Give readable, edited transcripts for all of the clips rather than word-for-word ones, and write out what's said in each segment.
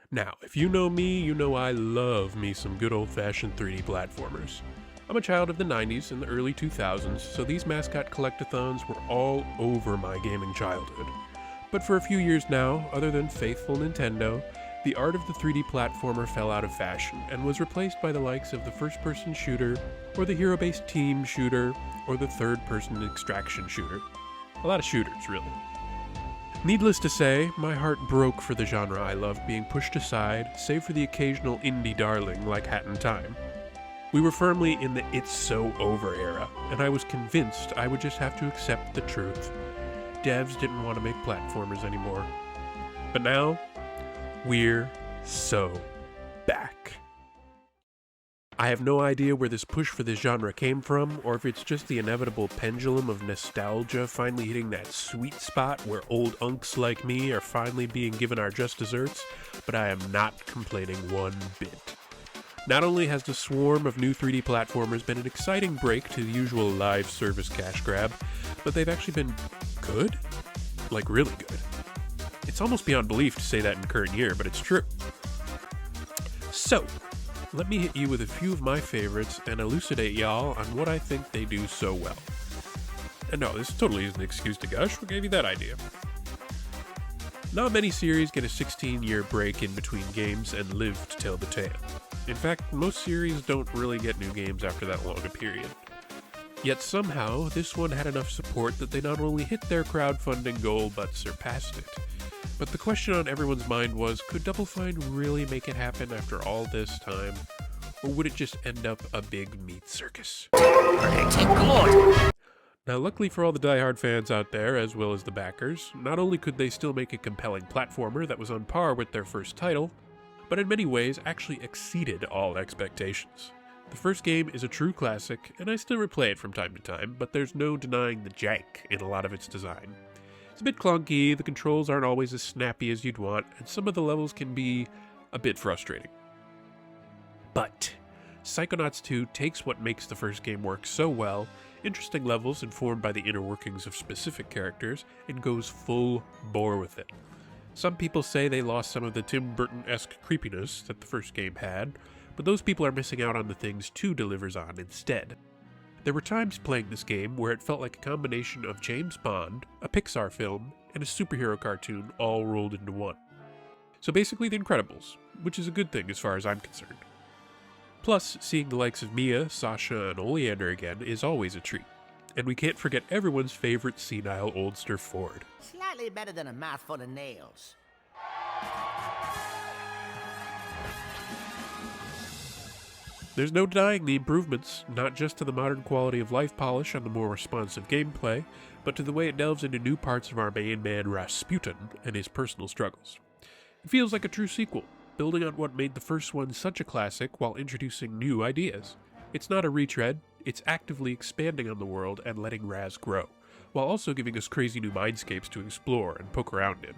Now, if you know me, you know I love me some good old-fashioned 3D platformers. I'm a child of the 90s and the early 2000s, so these mascot collectathons were all over my gaming childhood. But for a few years now, other than faithful Nintendo, the art of the 3D platformer fell out of fashion and was replaced by the likes of the first-person shooter, or the hero-based team shooter, or the third-person extraction shooter. A lot of shooters, really. Needless to say, my heart broke for the genre I loved being pushed aside, save for the occasional indie darling like Hat in Time. We were firmly in the It's So Over era, and I was convinced I would just have to accept the truth. Devs didn't want to make platformers anymore. But now, we're so back. I have no idea where this push for this genre came from, or if it's just the inevitable pendulum of nostalgia finally hitting that sweet spot where old unks like me are finally being given our just desserts, but I am not complaining one bit. Not only has the swarm of new 3D platformers been an exciting break to the usual live service cash grab, but they've actually been good? Like really good. It's almost beyond belief to say that in the current year, but it's true. So, let me hit you with a few of my favorites and elucidate y'all on what I think they do so well. And no, this totally isn't an excuse to gush, what gave you that idea? Not many series get a 16-year break in between games and live to tell the tale. In fact, most series don't really get new games after that long a period. Yet somehow, this one had enough support that they not only hit their crowdfunding goal, but surpassed it. But the question on everyone's mind was, could Double Fine really make it happen after all this time? Or would it just end up a big meat circus? Now, luckily for all the die-hard fans out there, as well as the backers, not only could they still make a compelling platformer that was on par with their first title, but in many ways actually exceeded all expectations. The first game is a true classic, and I still replay it from time to time, but there's no denying the jank in a lot of its design. It's a bit clunky, the controls aren't always as snappy as you'd want, and some of the levels can be a bit frustrating. But Psychonauts 2 takes what makes the first game work so well, interesting levels informed by the inner workings of specific characters, and goes full bore with it. Some people say they lost some of the Tim Burton-esque creepiness that the first game had, but those people are missing out on the things 2 delivers on instead. There were times playing this game where it felt like a combination of James Bond, a Pixar film, and a superhero cartoon all rolled into one. So basically The Incredibles, which is a good thing as far as I'm concerned. Plus, seeing the likes of Mia, Sasha, and Oleander again is always a treat. And we can't forget everyone's favorite senile oldster Ford. Slightly better than a mouthful of nails. There's no denying the improvements, not just to the modern quality of life polish on the more responsive gameplay, but to the way it delves into new parts of our main man Rasputin and his personal struggles. It feels like a true sequel, building on what made the first one such a classic while introducing new ideas. It's not a retread, it's actively expanding on the world and letting Raz grow, while also giving us crazy new mindscapes to explore and poke around in.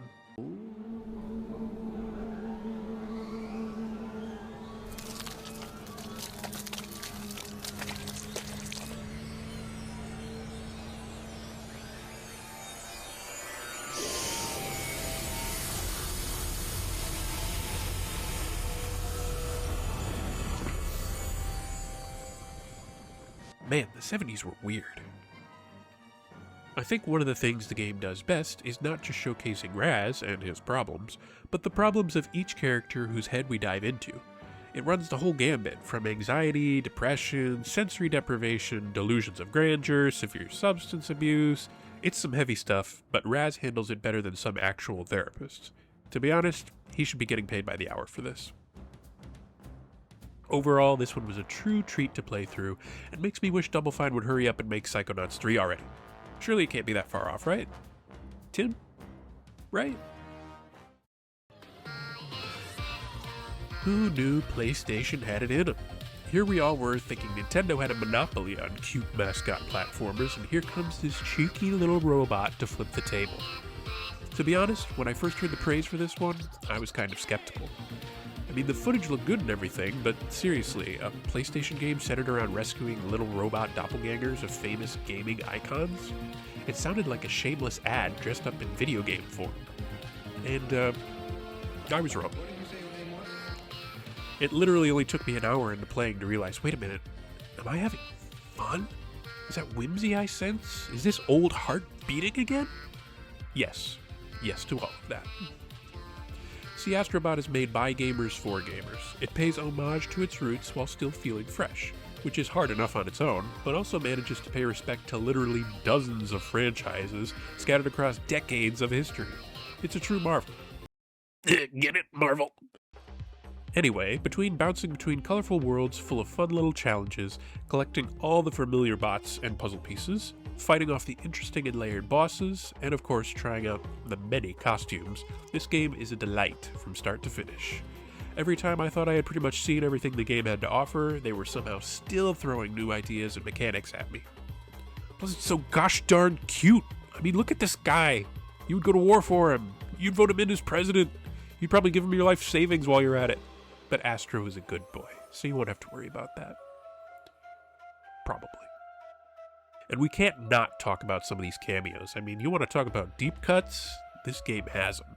Man, the 70s were weird. I think one of the things the game does best is not just showcasing Raz and his problems, but the problems of each character whose head we dive into. It runs the whole gambit, from anxiety, depression, sensory deprivation, delusions of grandeur, severe substance abuse. It's some heavy stuff, but Raz handles it better than some actual therapists. To be honest, he should be getting paid by the hour for this. Overall, this one was a true treat to play through, and makes me wish Double Fine would hurry up and make Psychonauts 3 already. Surely it can't be that far off, right? Tim? Right? Who knew PlayStation had it in them? Here we all were thinking Nintendo had a monopoly on cute mascot platformers, and here comes this cheeky little robot to flip the table. To be honest, when I first heard the praise for this one, I was kind of skeptical. I mean, the footage looked good and everything, but seriously, a PlayStation game centered around rescuing little robot doppelgangers of famous gaming icons? It sounded like a shameless ad dressed up in video game form. And, I was wrong. It literally only took me an hour into playing to realize, wait a minute, am I having fun? Is that whimsy I sense? Is this old heart beating again? Yes. Yes to all of that. See, Astro Bot is made by gamers for gamers. It pays homage to its roots while still feeling fresh, which is hard enough on its own, but also manages to pay respect to literally dozens of franchises scattered across decades of history. It's a true marvel. Get it, Marvel? Anyway, bouncing between colorful worlds full of fun little challenges, collecting all the familiar bots and puzzle pieces, fighting off the interesting and layered bosses, and of course trying out the many costumes, this game is a delight from start to finish. Every time I thought I had pretty much seen everything the game had to offer, they were somehow still throwing new ideas and mechanics at me. Plus it's so gosh darn cute. I mean, look at this guy. You would go to war for him. You'd vote him in as president. You'd probably give him your life savings while you're at it. But Astro is a good boy, so you won't have to worry about that. Probably. And we can't not talk about some of these cameos. I mean, you want to talk about deep cuts? This game has them.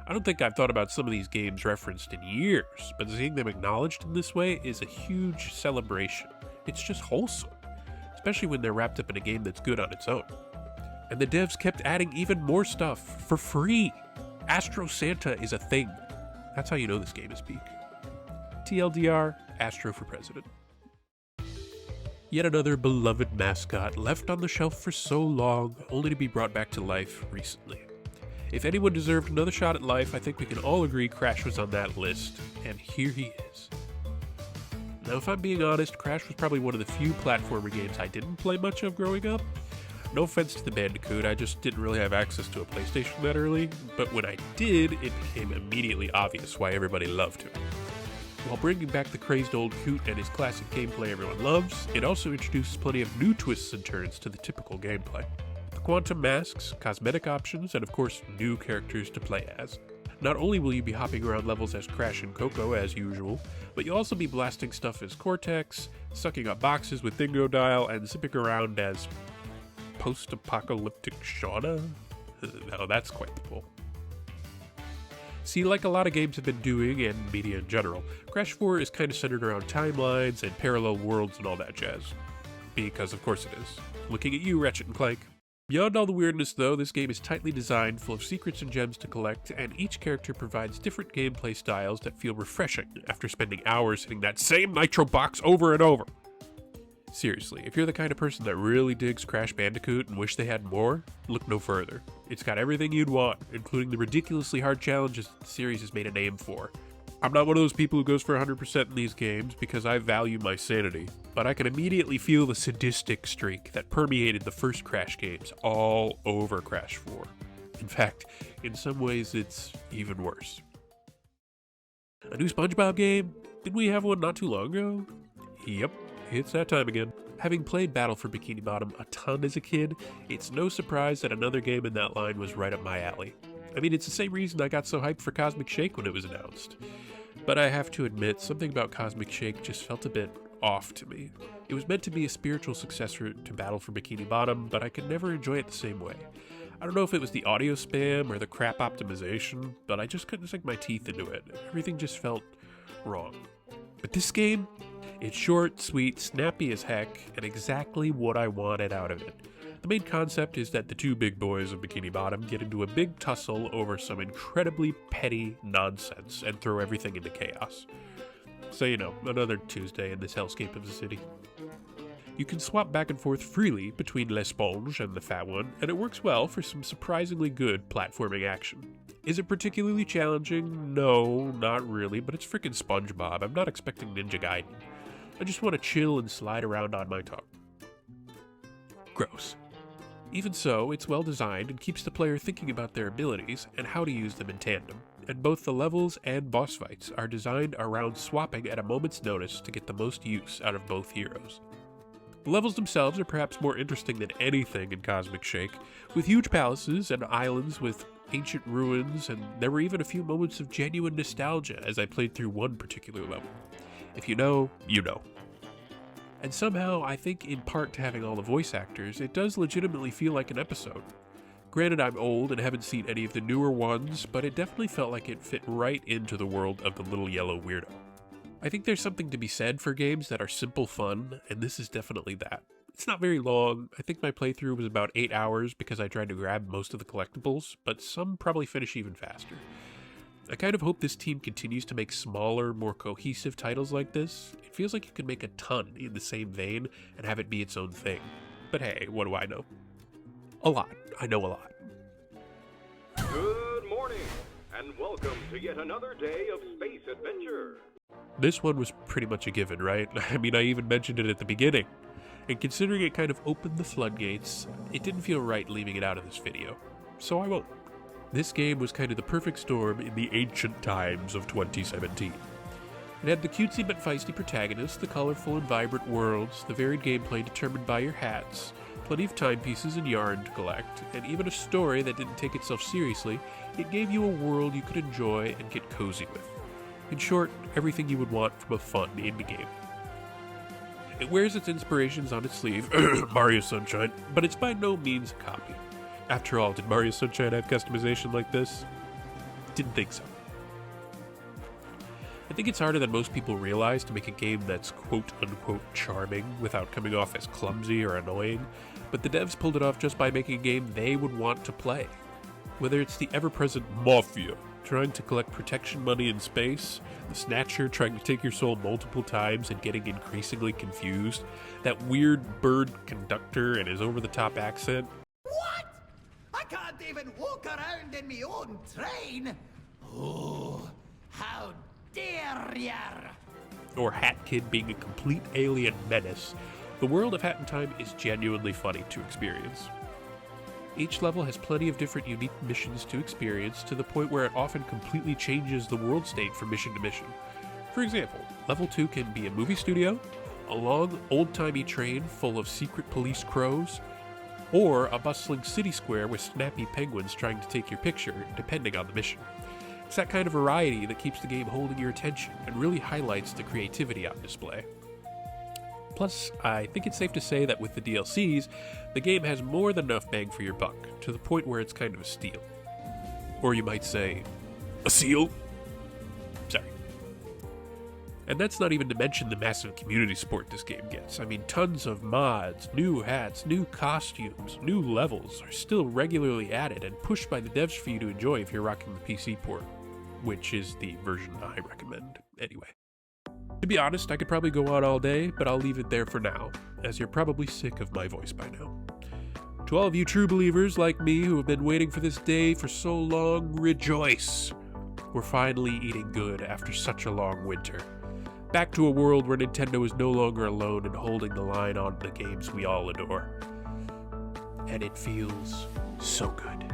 I don't think I've thought about some of these games referenced in years, but seeing them acknowledged in this way is a huge celebration. It's just wholesome, especially when they're wrapped up in a game that's good on its own. And the devs kept adding even more stuff for free. Astro Santa is a thing. That's how you know this game is peak. TLDR, Astro for president. Yet another beloved mascot left on the shelf for so long, only to be brought back to life recently. If anyone deserved another shot at life, I think we can all agree Crash was on that list, and here he is. Now, if I'm being honest, Crash was probably one of the few platformer games I didn't play much of growing up. No offense to the Bandicoot, I just didn't really have access to a PlayStation that early, but when I did, it became immediately obvious why everybody loved him. While bringing back the crazed old Coot and his classic gameplay everyone loves, it also introduces plenty of new twists and turns to the typical gameplay. The quantum masks, cosmetic options, and of course new characters to play as. Not only will you be hopping around levels as Crash and Coco as usual, but you'll also be blasting stuff as Cortex, sucking up boxes with Dingodile, and zipping around as post-apocalyptic Shauna? Now that's quite the pull. See, like a lot of games have been doing, and media in general, Crash 4 is kind of centered around timelines and parallel worlds and all that jazz. Because of course it is. Looking at you, Ratchet and Clank. Beyond all the weirdness though, this game is tightly designed, full of secrets and gems to collect, and each character provides different gameplay styles that feel refreshing after spending hours hitting that same nitro box over and over. Seriously, if you're the kind of person that really digs Crash Bandicoot and wish they had more, look no further. It's got everything you'd want, including the ridiculously hard challenges the series has made a name for. I'm not one of those people who goes for 100% in these games because I value my sanity, but I can immediately feel the sadistic streak that permeated the first Crash games all over Crash 4. In fact, in some ways it's even worse. A new SpongeBob game? Didn't we have one not too long ago? Yep. It's that time again. Having played Battle for Bikini Bottom a ton as a kid, it's no surprise that another game in that line was right up my alley. I mean, it's the same reason I got so hyped for Cosmic Shake when it was announced. But I have to admit, something about Cosmic Shake just felt a bit off to me. It was meant to be a spiritual successor to Battle for Bikini Bottom, but I could never enjoy it the same way. I don't know if it was the audio spam or the crap optimization, but I just couldn't sink my teeth into it. Everything just felt wrong. But this game? It's short, sweet, snappy as heck, and exactly what I wanted out of it. The main concept is that the two big boys of Bikini Bottom get into a big tussle over some incredibly petty nonsense and throw everything into chaos. So, you know, another Tuesday in this hellscape of the city. You can swap back and forth freely between L'Esponge and the Fat One, and it works well for some surprisingly good platforming action. Is it particularly challenging? No, not really, but it's frickin' SpongeBob. I'm not expecting Ninja Gaiden. I just want to chill and slide around on my tongue. Gross. Even so, it's well designed and keeps the player thinking about their abilities and how to use them in tandem, and both the levels and boss fights are designed around swapping at a moment's notice to get the most use out of both heroes. The levels themselves are perhaps more interesting than anything in Cosmic Shake, with huge palaces and islands with ancient ruins, and there were even a few moments of genuine nostalgia as I played through one particular level. If you know, you know. And somehow, I think in part to having all the voice actors, it does legitimately feel like an episode. Granted, I'm old and haven't seen any of the newer ones, but it definitely felt like it fit right into the world of the little yellow weirdo. I think there's something to be said for games that are simple fun, and this is definitely that. It's not very long. I think my playthrough was about 8 hours because I tried to grab most of the collectibles, but some probably finish even faster. I kind of hope this team continues to make smaller, more cohesive titles like this. It feels like you could make a ton in the same vein and have it be its own thing. But hey, what do I know? A lot. I know a lot. Good morning, and welcome to yet another day of space adventure. This one was pretty much a given, right? I mean, I even mentioned it at the beginning. And considering it kind of opened the floodgates, it didn't feel right leaving it out of this video. So I won't. This game was kind of the perfect storm in the ancient times of 2017. It had the cutesy but feisty protagonist, the colorful and vibrant worlds, the varied gameplay determined by your hats, plenty of timepieces and yarn to collect, and even a story that didn't take itself seriously. It gave you a world you could enjoy and get cozy with. In short, everything you would want from a fun indie game. It wears its inspirations on its sleeve, Mario Sunshine, but it's by no means a copy. After all, did Mario Sunshine have customization like this? Didn't think so. I think it's harder than most people realize to make a game that's quote-unquote charming without coming off as clumsy or annoying, but the devs pulled it off just by making a game they would want to play. Whether it's the ever-present Mafia, trying to collect protection money in space, the Snatcher trying to take your soul multiple times and getting increasingly confused, that weird bird conductor and his over-the-top accent. What? I can't even walk around in my own train? Oh, how dare ya! Or Hat Kid being a complete alien menace, the world of Hat in Time is genuinely funny to experience. Each level has plenty of different unique missions to experience, to the point where it often completely changes the world state from mission to mission. For example, level 2 can be a movie studio, a long, old-timey train full of secret police crows, or a bustling city square with snappy penguins trying to take your picture, depending on the mission. It's that kind of variety that keeps the game holding your attention and really highlights the creativity on display. Plus, I think it's safe to say that with the DLCs, the game has more than enough bang for your buck, to the point where it's kind of a steal. Or you might say, a seal? Sorry. And that's not even to mention the massive community support this game gets. I mean, tons of mods, new hats, new costumes, new levels are still regularly added and pushed by the devs for you to enjoy if you're rocking the PC port, which is the version I recommend anyway. To be honest, I could probably go on all day, but I'll leave it there for now, as you're probably sick of my voice by now. To all of you true believers like me who have been waiting for this day for so long, rejoice! We're finally eating good after such a long winter. Back to a world where Nintendo is no longer alone in holding the line on the games we all adore. And it feels so good.